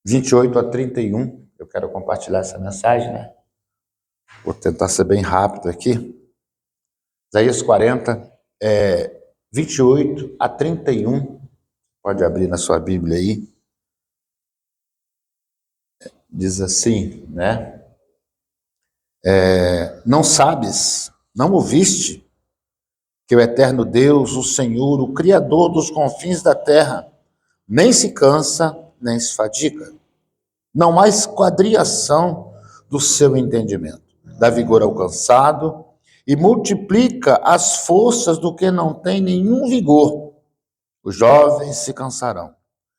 28 a 31. Eu quero compartilhar essa mensagem, né? Vou tentar ser bem rápido aqui. Isaías 40, 28 a 31. Pode abrir na sua Bíblia aí. Diz assim, né? Não sabes, não ouviste que o eterno Deus, o Senhor, o Criador dos confins da terra, nem se cansa, nem se fadiga. Não há esquadriação do seu entendimento. Dá vigor ao cansado e multiplica as forças do que não tem nenhum vigor. Os jovens se cansarão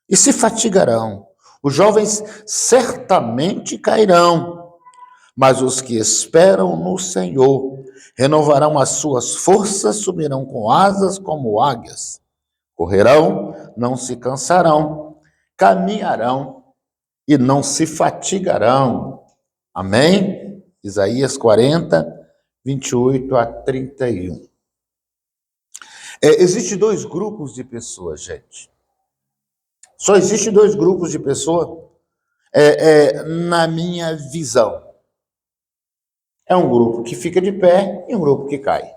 e se fatigarão. Os jovens certamente cairão, mas os que esperam no Senhor renovarão as suas forças, subirão com asas como águias. Correrão, não se cansarão, caminharão e não se fatigarão. Amém? Isaías 40, 28 a 31. Existem dois grupos de pessoas, gente. Só existe dois grupos de pessoas na minha visão. É um grupo que fica de pé e um grupo que cai.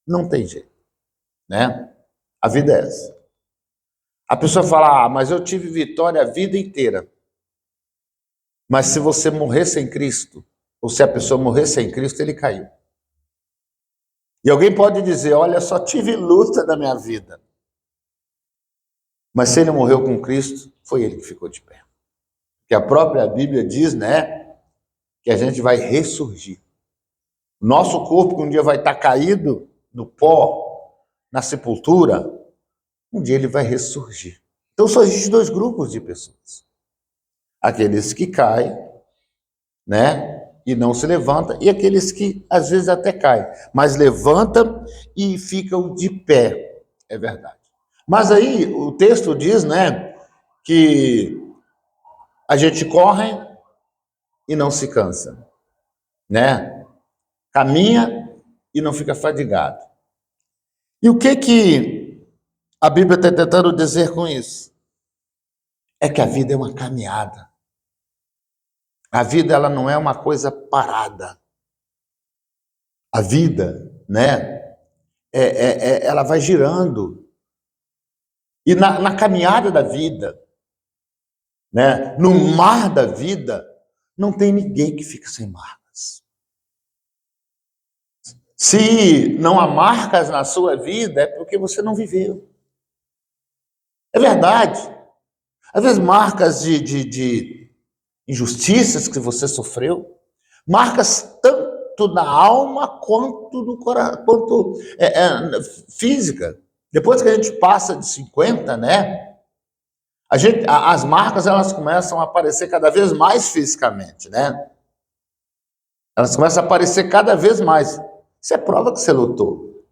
Não tem jeito, né? A vida é essa. A pessoa fala, mas eu tive vitória a vida inteira. Mas se você morrer sem Cristo, ou se a pessoa morrer sem Cristo, ele caiu. E alguém pode dizer, olha, só tive luta na minha vida. Mas se ele morreu com Cristo, foi ele que ficou de pé. Porque a própria Bíblia diz, né, que a gente vai ressurgir. O nosso corpo, que um dia vai estar caído no pó, na sepultura, um dia ele vai ressurgir. Então só existem dois grupos de pessoas. Aqueles que caem, né, e não se levantam, e aqueles que às vezes até caem, mas levantam e ficam de pé. É verdade. Mas aí o texto diz, né, que a gente corre e não se cansa, né? Caminha e não fica fadigado. E o que a Bíblia está tentando dizer com isso? É que a vida é uma caminhada. A vida, ela não é uma coisa parada. A vida, né, ela vai girando. E na caminhada da vida, né, no mar da vida, não tem ninguém que fica sem marcas. Se não há marcas na sua vida, é porque você não viveu. É verdade. Às vezes marcas de injustiças que você sofreu, marcas tanto na alma quanto no coração, quanto física. Depois que a gente passa de 50, né? As marcas, elas começam a aparecer cada vez mais fisicamente, né? Elas começam a aparecer cada vez mais. Isso é prova que você lutou.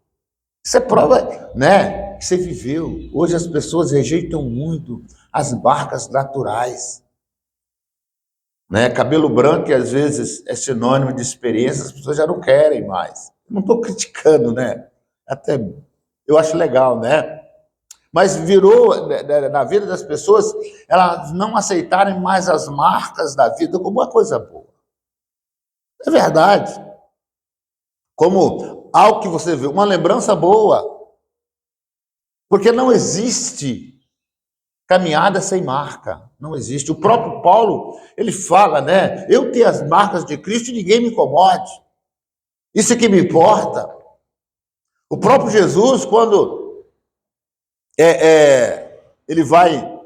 Isso é prova, né, que você viveu. Hoje as pessoas rejeitam muito as marcas naturais. Né? Cabelo branco, que às vezes é sinônimo de experiência, as pessoas já não querem mais. Não estou criticando, né? Até eu acho legal, né? Mas virou, na vida das pessoas, elas não aceitarem mais as marcas da vida como uma coisa boa. É verdade. Como algo que você vê, uma lembrança boa. Porque não existe caminhada sem marca. Não existe. O próprio Paulo, ele fala, né? Eu tenho as marcas de Cristo e ninguém me incomode. Isso é que me importa. O próprio Jesus, quando ele vai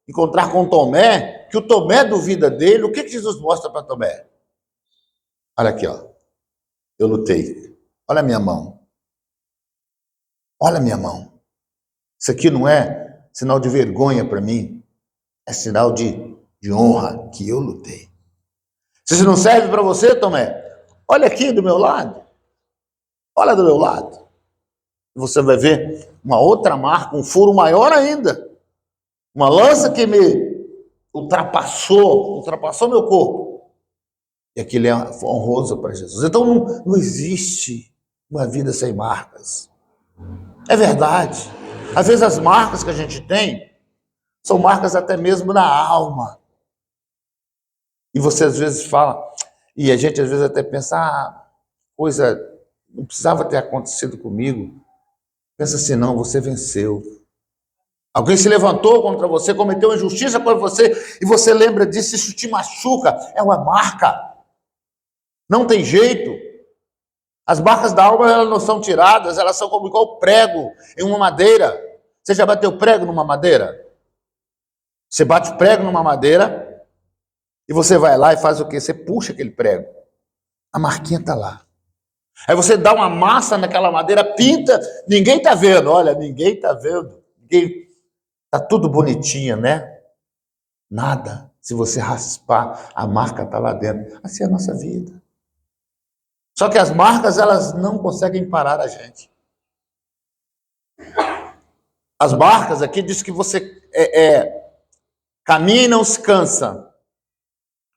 encontrar com Tomé, que o Tomé duvida dele, o que Jesus mostra para Tomé? Olha aqui, ó. Eu lutei. Olha a minha mão. Olha a minha mão. Isso aqui não é sinal de vergonha para mim. É sinal de honra que eu lutei. Se isso não serve para você, Tomé, olha aqui do meu lado. Olha do meu lado. Você vai ver uma outra marca, um furo maior ainda. Uma lança que me ultrapassou meu corpo. E aquilo é honroso para Jesus. Então não existe uma vida sem marcas. É verdade. Às vezes as marcas que a gente tem são marcas até mesmo na alma. E você às vezes fala, e a gente às vezes até pensa, coisa não precisava ter acontecido comigo. Pensa assim, não, você venceu. Alguém se levantou contra você, cometeu injustiça contra você, e você lembra disso, isso te machuca, é uma marca. Não tem jeito. As marcas da alma, elas não são tiradas, elas são como igual prego em uma madeira. Você já bateu prego numa madeira? Você bate prego numa madeira e você vai lá e faz o quê? Você puxa aquele prego. A marquinha está lá. Aí você dá uma massa naquela madeira, pinta, ninguém está vendo. Olha, ninguém está vendo. Está tudo bonitinho, né? Nada. Se você raspar, a marca está lá dentro. Assim é a nossa vida. Só que as marcas, elas não conseguem parar a gente. As marcas aqui diz que você caminha e não se cansa.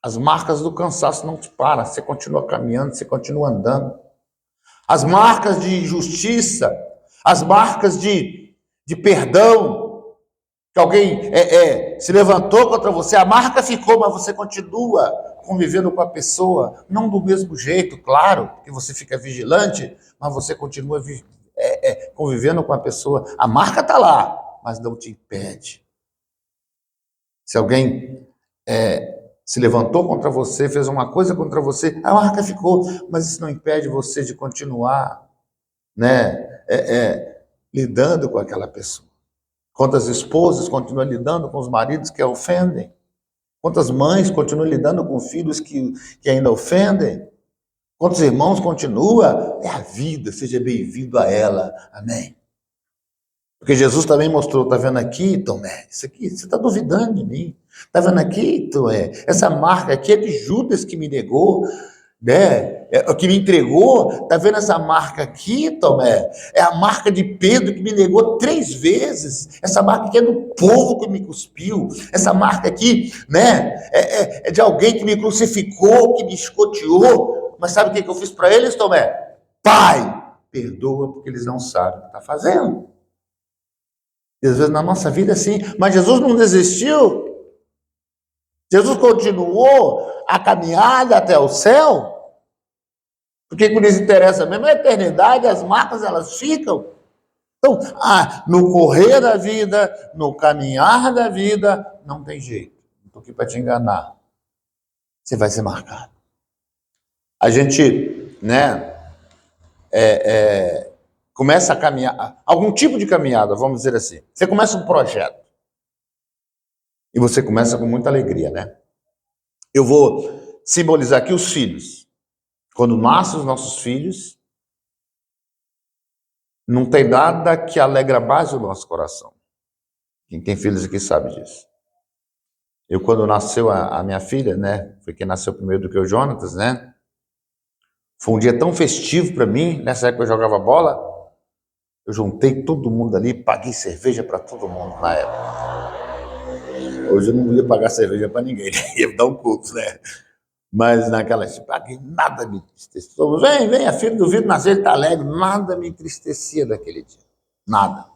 As marcas do cansaço não te param. Você continua caminhando, você continua andando. As marcas de justiça, as marcas de perdão, que alguém se levantou contra você, a marca ficou, mas você continua convivendo com a pessoa, não do mesmo jeito, claro, que você fica vigilante, mas você continua convivendo com a pessoa. A marca está lá, mas não te impede. Se alguém se levantou contra você, fez uma coisa contra você, a marca ficou, mas isso não impede você de continuar, né, lidando com aquela pessoa. Quantas esposas continuam lidando com os maridos que a ofendem? Quantas mães continuam lidando com filhos que ainda ofendem? Quantos irmãos continuam? É a vida, seja bem-vindo a ela. Amém? Porque Jesus também mostrou, está vendo aqui, Tomé? Isso aqui, você está duvidando de mim. Está vendo aqui, Tomé? Essa marca aqui é de Judas que me negou, né? Que me entregou. Está vendo essa marca aqui, Tomé? É a marca de Pedro que me negou 3 vezes. Essa marca aqui é do povo que me cuspiu. Essa marca aqui, né? É de alguém que me crucificou, que me escoteou. Mas sabe o que eu fiz para eles, Tomé? Pai, perdoa porque eles não sabem o que está fazendo. E às vezes na nossa vida é assim, mas Jesus não desistiu. Jesus continuou a caminhada até o céu. Porque o que nos interessa mesmo é a eternidade, as marcas elas ficam. Então, no correr da vida, no caminhar da vida, não tem jeito. Não estou aqui para te enganar. Você vai ser marcado. A gente, né, começa a caminhar, algum tipo de caminhada, vamos dizer assim. Você começa um projeto. E você começa com muita alegria, né? Eu vou simbolizar aqui os filhos. Quando nascem os nossos filhos, não tem nada que alegra mais o nosso coração. Quem tem filhos aqui sabe disso. Eu, quando nasceu a minha filha, né? Foi quem nasceu primeiro do que o Jonatas, né? Foi um dia tão festivo para mim. Nessa época eu jogava bola. Eu juntei todo mundo ali, paguei cerveja para todo mundo na época. Hoje eu não ia pagar cerveja para ninguém, ia dar um culto, né? Mas naquela época, nada me entristecia. Vem, a filha do Vitor nasceu, ele está alegre. Nada me entristecia daquele dia. Nada.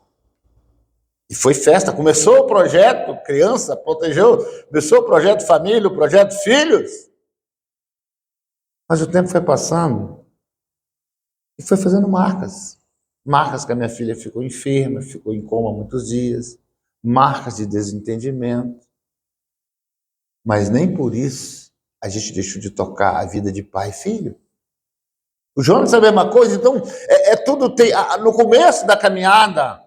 E foi festa. Começou o projeto criança, protegeu. Começou o projeto família, o projeto filhos. Mas o tempo foi passando e foi fazendo marcas. Marcas que a minha filha ficou enferma, ficou em coma muitos dias. Marcas de desentendimento. Mas nem por isso a gente deixou de tocar a vida de pai e filho. O Jonas é a mesma coisa, então tudo tem. No começo da caminhada,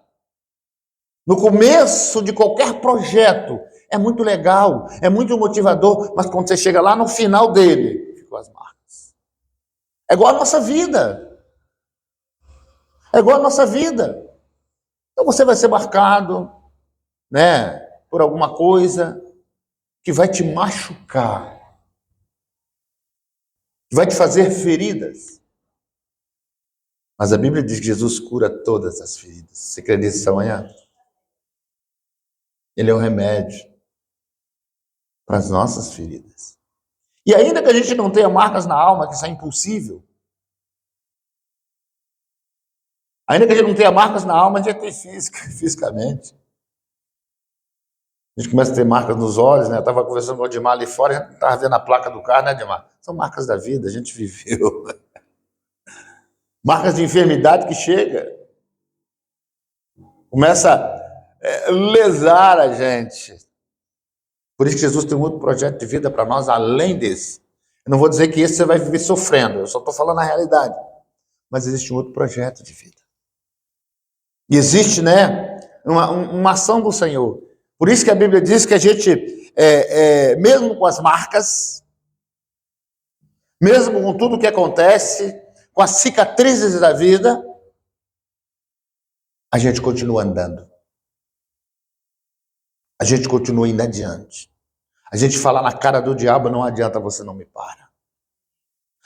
no começo de qualquer projeto, é muito legal, é muito motivador, mas quando você chega lá no final dele, ficam as marcas. É igual a nossa vida. É igual a nossa vida. Então você vai ser marcado, né, por alguma coisa que vai te machucar, que vai te fazer feridas. Mas a Bíblia diz que Jesus cura todas as feridas. Você crê nisso essa manhã? Ele é o remédio para as nossas feridas. E ainda que a gente não tenha marcas na alma, que isso é impossível. Ainda que a gente não tenha marcas na alma, a gente tem fisicamente. A gente começa a ter marcas nos olhos, né? Eu estava conversando com o Edmar ali fora, a gente estava vendo a placa do carro, né, Edmar? São marcas da vida, a gente viveu. Marcas de enfermidade que chega. Começa a lesar a gente. Por isso que Jesus tem um outro projeto de vida para nós, além desse. Eu não vou dizer que esse você vai viver sofrendo, eu só estou falando a realidade. Mas existe um outro projeto de vida. E existe, né, uma ação do Senhor. Por isso que a Bíblia diz que a gente, mesmo com as marcas, mesmo com tudo o que acontece, com as cicatrizes da vida, a gente continua andando. A gente continua indo adiante. A gente fala na cara do diabo, não adianta, você não me para.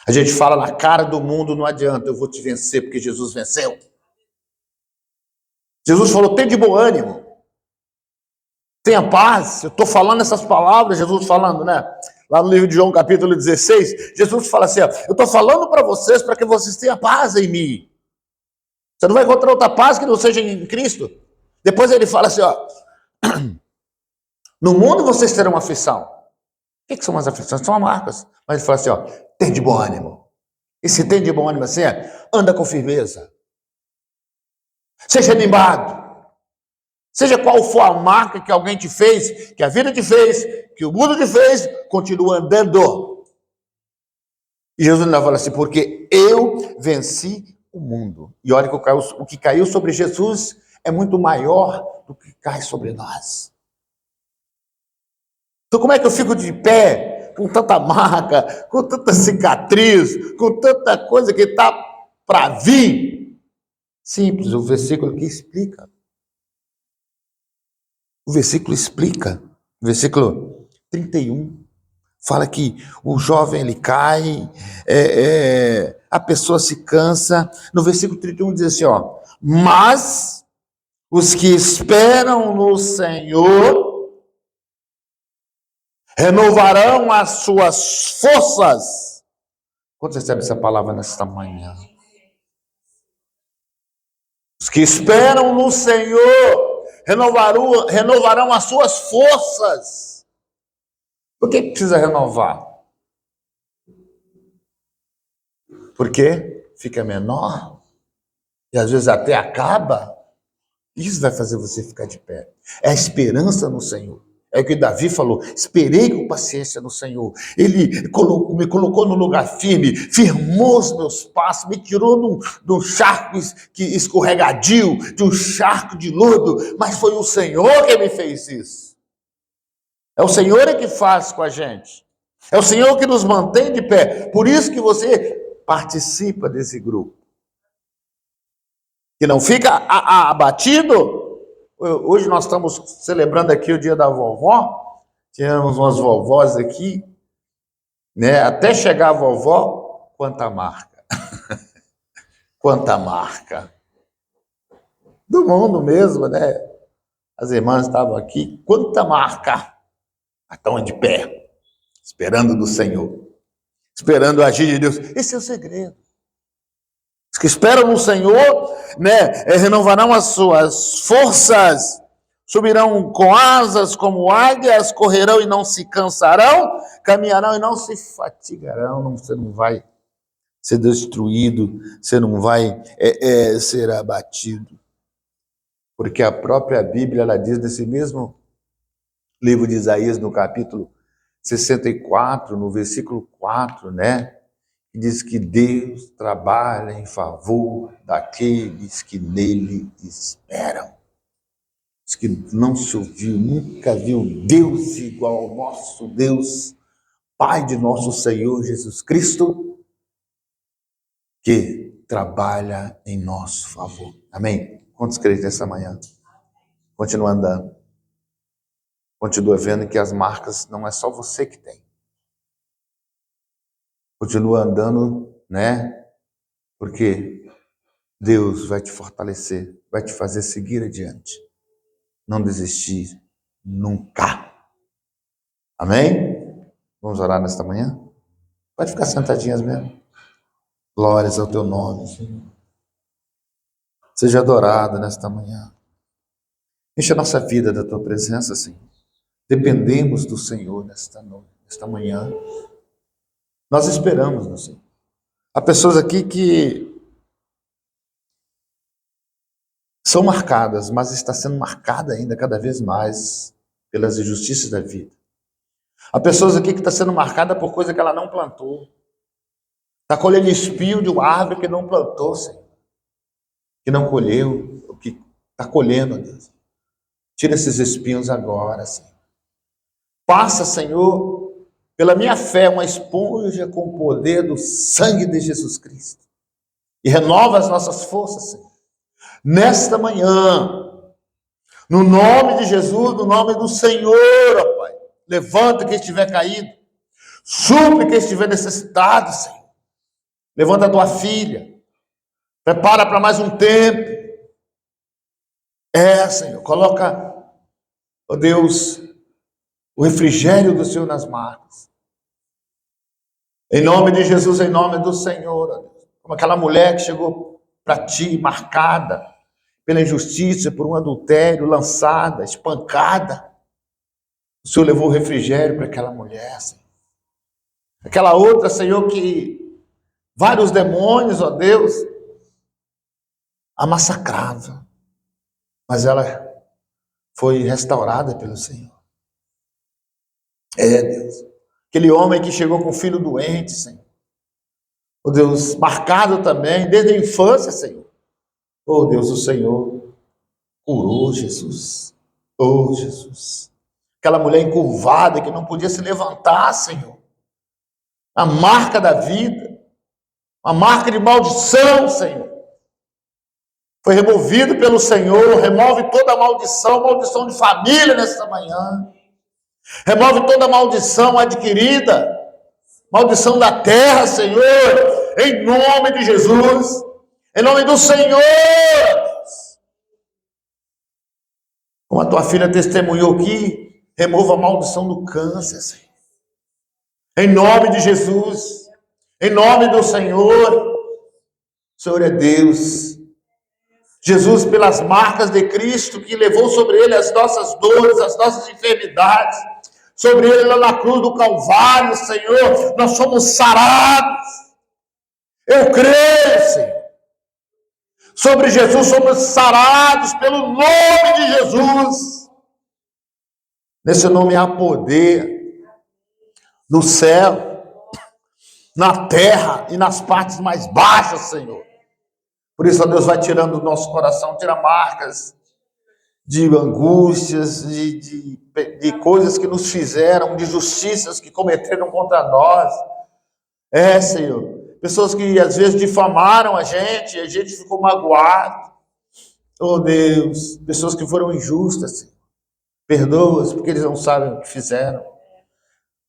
A gente fala na cara do mundo, não adianta, eu vou te vencer, porque Jesus venceu. Jesus falou, tem de bom ânimo. Tenha paz. Eu estou falando essas palavras, Jesus falando, né? Lá no livro de João, capítulo 16, Jesus fala assim, ó, eu estou falando para vocês, para que vocês tenham paz em mim. Você não vai encontrar outra paz que não seja em Cristo. Depois ele fala assim, ó, no mundo vocês terão aflição. O que são as aflições? São marcas. Mas ele fala assim, ó, tem de bom ânimo. E se tem de bom ânimo assim, anda com firmeza. Seja animado. Seja qual for a marca que alguém te fez, que a vida te fez, que o mundo te fez, continua andando. E Jesus ainda fala assim, porque eu venci o mundo. E olha que o que caiu sobre Jesus é muito maior do que cai sobre nós. Então como é que eu fico de pé, com tanta marca, com tanta cicatriz, com tanta coisa que está para vir? Simples, o versículo que explica. O versículo explica. O versículo 31 fala que o jovem ele cai, a pessoa se cansa. No versículo 31 diz assim, ó, mas os que esperam no Senhor renovarão as suas forças. Quando você recebe essa palavra nesta manhã? Os que esperam no Senhor renovarão as suas forças. Por que precisa renovar? Porque fica menor e às vezes até acaba. Isso vai fazer você ficar de pé. É a esperança no Senhor. É o que Davi falou, esperei com paciência no Senhor. Ele me colocou no lugar firme, firmou os meus passos, me tirou de um charco escorregadio, de um charco de lodo, mas foi o Senhor que me fez isso. É o Senhor que faz com a gente. É o Senhor que nos mantém de pé. Por isso que você participa desse grupo. Que não fica abatido. Hoje nós estamos celebrando aqui o dia da vovó. Tínhamos umas vovós aqui, né? Até chegar a vovó, quanta marca. Quanta marca. Do mundo mesmo, né? As irmãs estavam aqui, quanta marca. Estão de pé, esperando do Senhor. Esperando o agir de Deus. Esse é o segredo. Os que esperam no Senhor, né, renovarão as suas forças, subirão com asas como águias, correrão e não se cansarão, caminharão e não se fatigarão. Você não vai ser destruído, você não vai ser abatido. Porque a própria Bíblia, ela diz nesse mesmo livro de Isaías, no capítulo 64, no versículo 4, né? Diz que Deus trabalha em favor daqueles que nele esperam. Diz que não se ouviu, nunca viu Deus igual ao nosso Deus, Pai de nosso Senhor Jesus Cristo, que trabalha em nosso favor. Amém? Quantos creem nessa manhã? Continua andando. Continua vendo que as marcas não é só você que tem. Continua andando, né? Porque Deus vai te fortalecer, vai te fazer seguir adiante. Não desistir nunca. Amém? Vamos orar nesta manhã? Pode ficar sentadinhas mesmo. Glórias ao teu nome, Senhor. Seja adorado nesta manhã. Enche a nossa vida da tua presença, Senhor. dependemos do Senhor nesta noite, nesta manhã. Nós esperamos no Senhor. Há pessoas aqui que são marcadas, mas está sendo marcada ainda cada vez mais pelas injustiças da vida. Há pessoas aqui que estão sendo marcadas por coisa que ela não plantou. Está colhendo espinho de uma árvore que não plantou, Senhor. Que não colheu, o que está colhendo, ó Deus. Tira esses espinhos agora, Senhor. Passa, Senhor, pela minha fé, uma esponja com o poder do sangue de Jesus Cristo. E renova as nossas forças, Senhor. Nesta manhã, no nome de Jesus, no nome do Senhor, ó Pai. Levanta quem estiver caído. Supre quem estiver necessitado, Senhor. Levanta a tua filha. Prepara para mais um tempo. Senhor. Coloca, ó Deus, o refrigério do Senhor nas marcas. Em nome de Jesus, em nome do Senhor, ó Deus. Como aquela mulher que chegou para ti, marcada pela injustiça, por um adultério, lançada, espancada. O Senhor levou o refrigério para aquela mulher, Senhor. Aquela outra, Senhor, que vários demônios, ó Deus, a massacravam. Mas ela foi restaurada pelo Senhor. Deus. Aquele homem que chegou com o filho doente, Senhor. Oh, Deus, marcado também, desde a infância, Senhor. Oh, Deus, o Senhor curou Jesus. Oh, Jesus. Aquela mulher encurvada que não podia se levantar, Senhor. A marca da vida. A marca de maldição, Senhor. Foi removido pelo Senhor. Remove toda a maldição de família nesta manhã. Remove toda a maldição adquirida. Maldição da terra, Senhor. Em nome de Jesus. Em nome do Senhor. Como a tua filha testemunhou aqui, remova a maldição do câncer, Senhor. Em nome de Jesus. Em nome do Senhor. O Senhor é Deus. Jesus, pelas marcas de Cristo, que levou sobre ele as nossas dores, as nossas enfermidades, sobre ele lá na cruz do Calvário, Senhor, nós somos sarados. Eu creio, Senhor. Sobre Jesus somos sarados pelo nome de Jesus. Nesse nome há poder no céu, na terra e nas partes mais baixas, Senhor. Por isso, ó Deus, vai tirando do nosso coração, tira marcas de angústias, de coisas que nos fizeram, de justiças que cometeram contra nós. Senhor. Pessoas que às vezes difamaram a gente ficou magoado. Oh Deus, pessoas que foram injustas, Senhor. Perdoa-os, porque eles não sabem o que fizeram.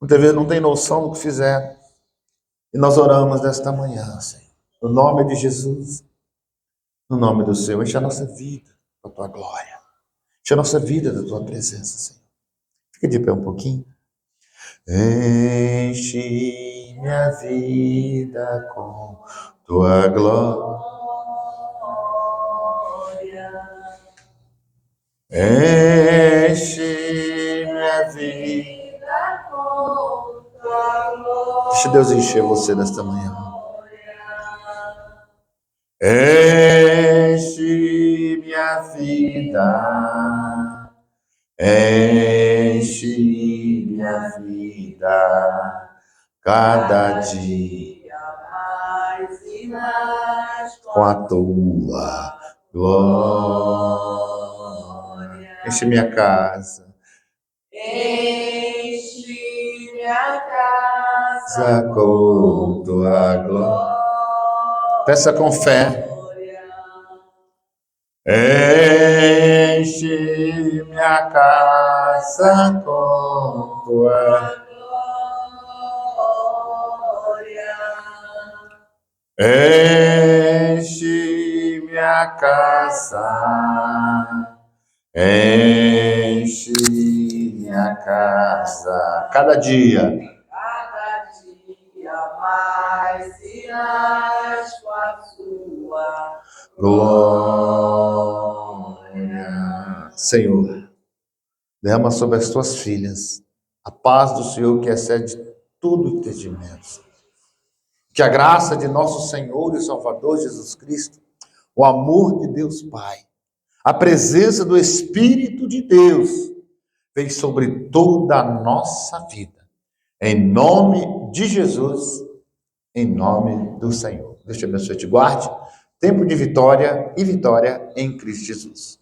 Muitas vezes não têm noção do que fizeram. E nós oramos nesta manhã, Senhor. No nome de Jesus, no nome do Senhor, enche a nossa vida da tua glória. Enche a nossa vida da tua presença, Senhor. Fica de pé um pouquinho. Enche minha vida com tua glória. Enche minha vida com tua glória. Deixa Deus encher você nesta manhã. Enche minha vida. Enche minha vida. Cada dia mais e mais com a tua glória. Enche minha casa. Enche minha casa com tua glória. Peça com fé. Enche minha casa com tua glória. Enche minha casa. Enche minha casa. Cada dia mais e mais com a sua glória. Senhor, derrama sobre as tuas filhas a paz do Senhor que excede todo entendimento. Que a graça de nosso Senhor e Salvador Jesus Cristo, o amor de Deus Pai, a presença do Espírito de Deus, vem sobre toda a nossa vida. Em nome de Jesus, em nome do Senhor. Deus te abençoe e te guarde. Tempo de vitória e vitória em Cristo Jesus.